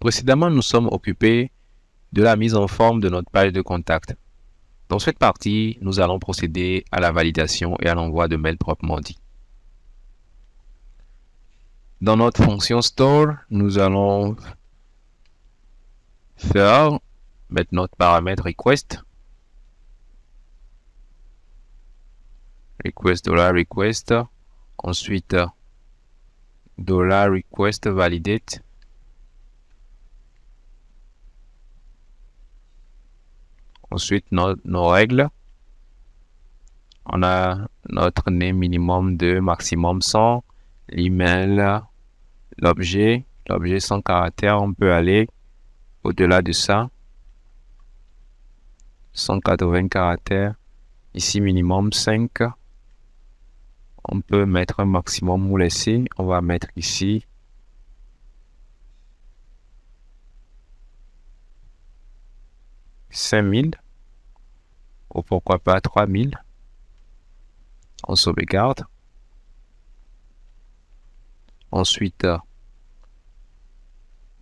Précédemment, nous sommes occupés de la mise en forme de notre page de contact. Dans cette partie, nous allons procéder à la validation et à l'envoi de mails proprement dit. Dans notre fonction store, nous allons mettre notre paramètre request. $request. Ensuite, $request validate. Ensuite, nos règles. On a notre name minimum de maximum 100. L'email, l'objet 100 caractères. On peut aller au-delà de ça. 180 caractères. Ici, minimum 5. On peut mettre un maximum ou laisser. On va mettre ici 5000 ou pourquoi pas 3000. On sauvegarde. Ensuite,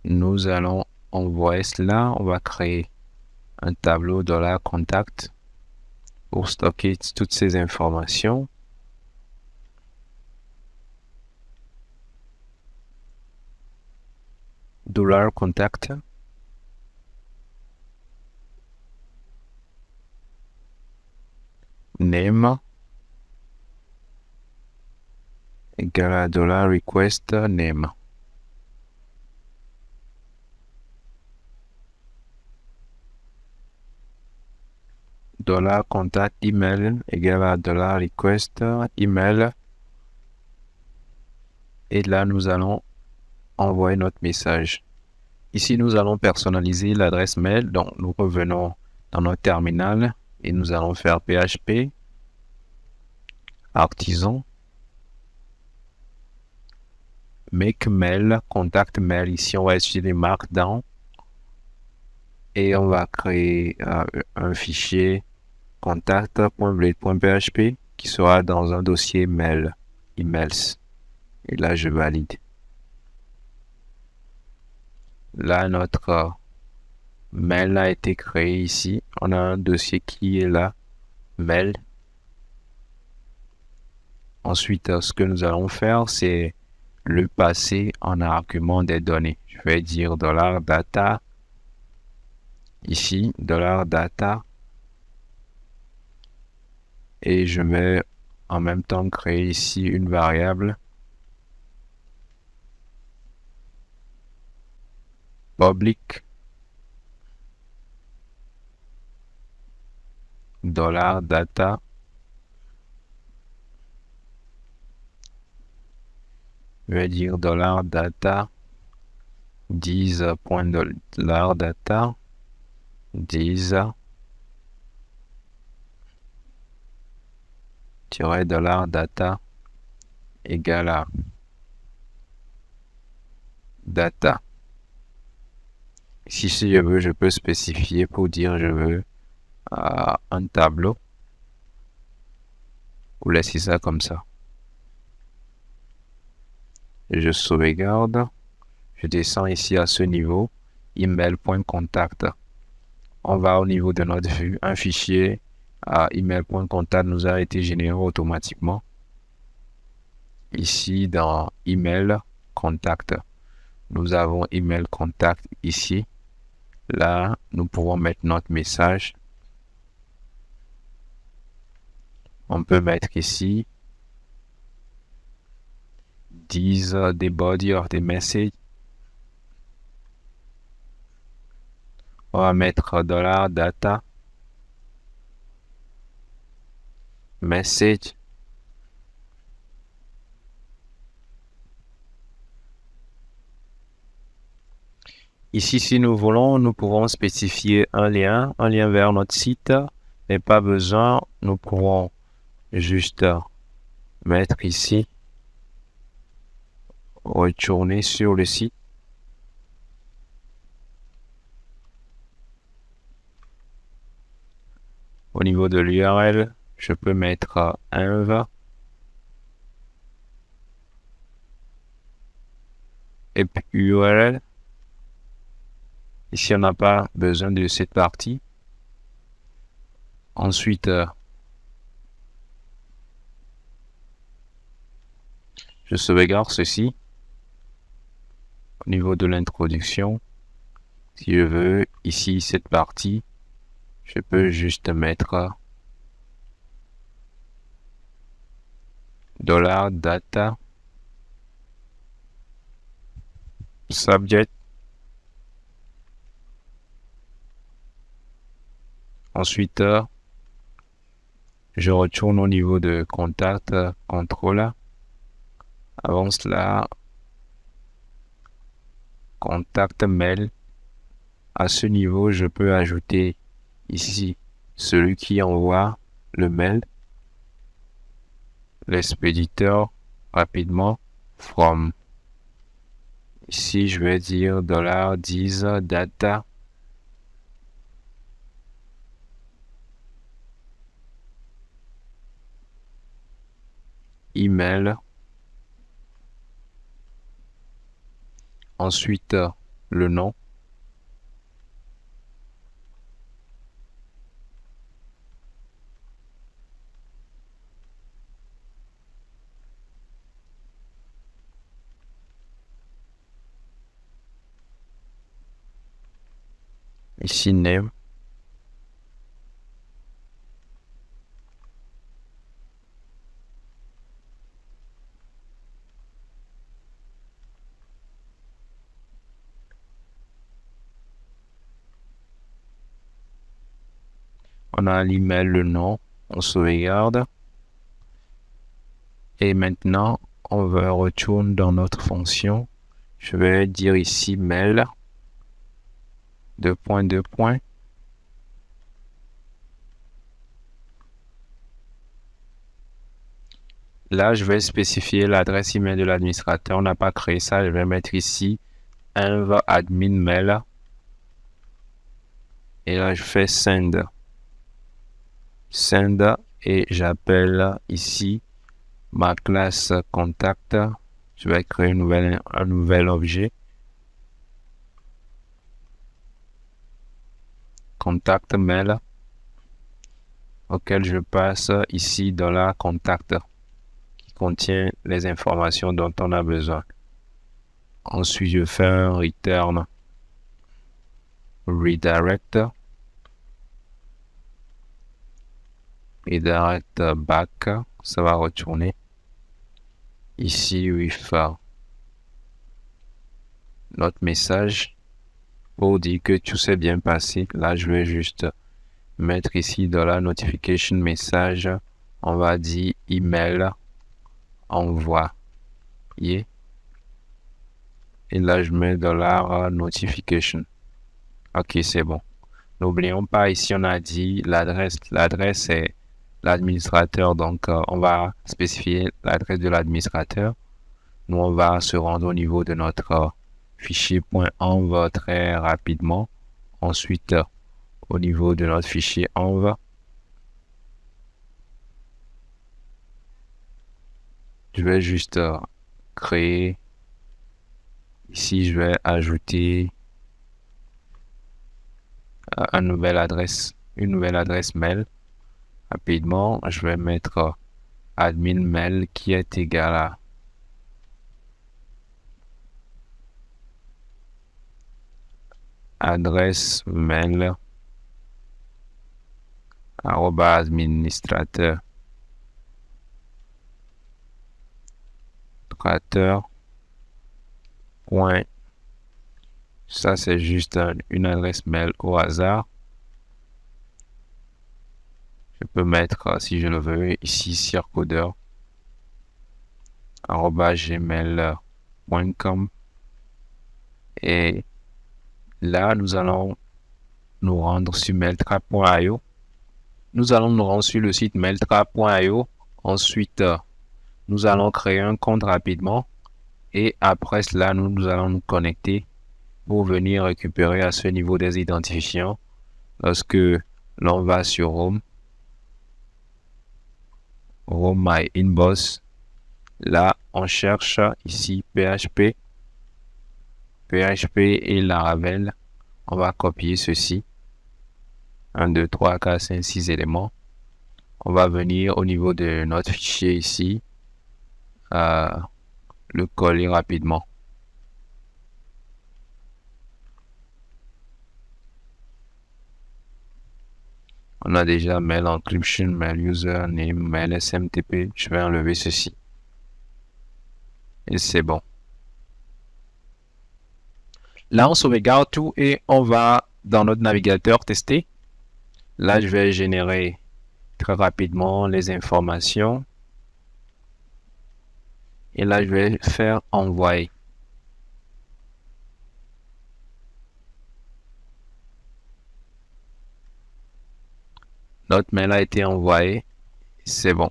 nous allons envoyer cela. On va créer un tableau $contact pour stocker toutes ces informations. $contact. Name égale à $request name. $contact email égale à $request email. Et là, nous allons envoyer notre message. Ici, nous allons personnaliser l'adresse mail. Donc, nous revenons dans notre terminal et nous allons faire PHP artisan make mail contact mail. Ici, on va utiliser Markdown et on va créer un fichier contact.blade.php qui sera dans un dossier mail emails. Et là, je valide. Là, notre mail a été créé ici. On a un dossier qui est là, mail. Ensuite, ce que nous allons faire, c'est le passer en argument des données. Je vais dire $data. Ici, $data. Et je vais en même temps créer ici une variable public $data. Je vais dire $data 10.$data 10 $data égale à data. Ici, si je veux, je peux spécifier pour dire je veux un tableau ou laisser ça comme ça. Je sauvegarde. Je descends ici à ce niveau. Email.contact. On va au niveau de notre vue. Un fichier email.contact nous a été généré automatiquement. Ici, dans email contact, nous avons email contact ici. Là, nous pouvons mettre notre message. On peut mettre ici the body of the message. On va mettre $data message. Ici, si nous voulons, nous pouvons spécifier un lien vers notre site, mais pas besoin. Nous pouvons juste mettre ici, retourner sur le site. Au niveau de l'URL, je peux mettre env et puis URL. Ici, on n'a pas besoin de cette partie. Ensuite, je sauvegarde ceci. Au niveau de l'introduction, si je veux, ici, cette partie, je peux juste mettre $data subject. Ensuite, je retourne au niveau de contact contrôle. Avant cela, contact mail. À ce niveau, je peux ajouter ici celui qui envoie le mail, l'expéditeur rapidement, from. Ici, je vais dire $10 data email. Ensuite, le nom. Ici, name. On a l'email, le nom, on sauvegarde. Et maintenant, on va retourner dans notre fonction. Je vais dire ici mail, deux points. Là, je vais spécifier l'adresse email de l'administrateur. On n'a pas créé ça. Je vais mettre ici env admin mail. Et là, je fais send. Et j'appelle ici ma classe contact. Je vais créer un nouvel objet. Contact mail auquel je passe ici $contact qui contient les informations dont on a besoin. Ensuite, je fais un return redirect back, ça va retourner ici with notre message pour dire que tout s'est bien passé. Là, je vais juste mettre ici dans la notification message, on va dire email envoyé. Et là, je mets $notification. Ok, c'est bon. N'oublions pas, ici, on a dit l'adresse. L'adresse est l'administrateur. Donc, on va spécifier l'adresse de l'administrateur. Nous, on va se rendre au niveau de notre fichier .env très rapidement. Ensuite, au niveau de notre fichier env, je vais juste créer. Ici, je vais ajouter une nouvelle adresse mail. Rapidement, je vais mettre admin mail qui est égal à adresse mail @administrateur point. Ça, c'est juste une adresse mail au hasard. Je peux mettre, si je le veux, ici circodeur @gmail.com. Et là, nous allons nous rendre sur mailtrap.io. Nous allons nous rendre sur le site mailtrap.io. Ensuite, nous allons créer un compte rapidement. Et après cela, nous allons nous connecter pour venir récupérer à ce niveau des identifiants. Lorsque l'on va sur Home My Inbox, là, on cherche ici PHP et Laravel. On va copier ceci. 1, 2, 3, 4, 5, 6 éléments. On va venir au niveau de notre fichier ici. Le coller rapidement. On a déjà mail encryption, mail username, mail SMTP. Je vais enlever ceci. Et c'est bon. Là, on sauvegarde tout et on va dans notre navigateur tester. Là, je vais générer très rapidement les informations. Et là, je vais faire envoyer. Notre mail a été envoyé. C'est bon.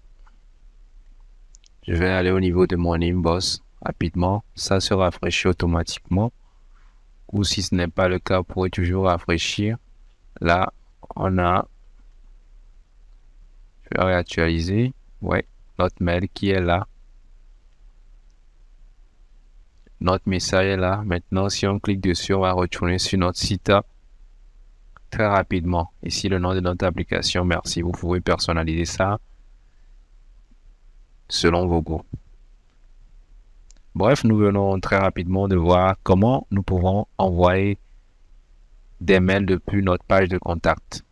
Je vais aller au niveau de mon inbox rapidement. Ça se rafraîchit automatiquement. Ou si ce n'est pas le cas, vous pourrez toujours rafraîchir. Là, on a... Je vais réactualiser. Ouais, notre mail qui est là. Notre message est là. Maintenant, si on clique dessus, on va retourner sur notre site très rapidement. Ici, le nom de notre application. Merci. Vous pouvez personnaliser ça selon vos goûts. Bref, nous venons très rapidement de voir comment nous pouvons envoyer des mails depuis notre page de contact.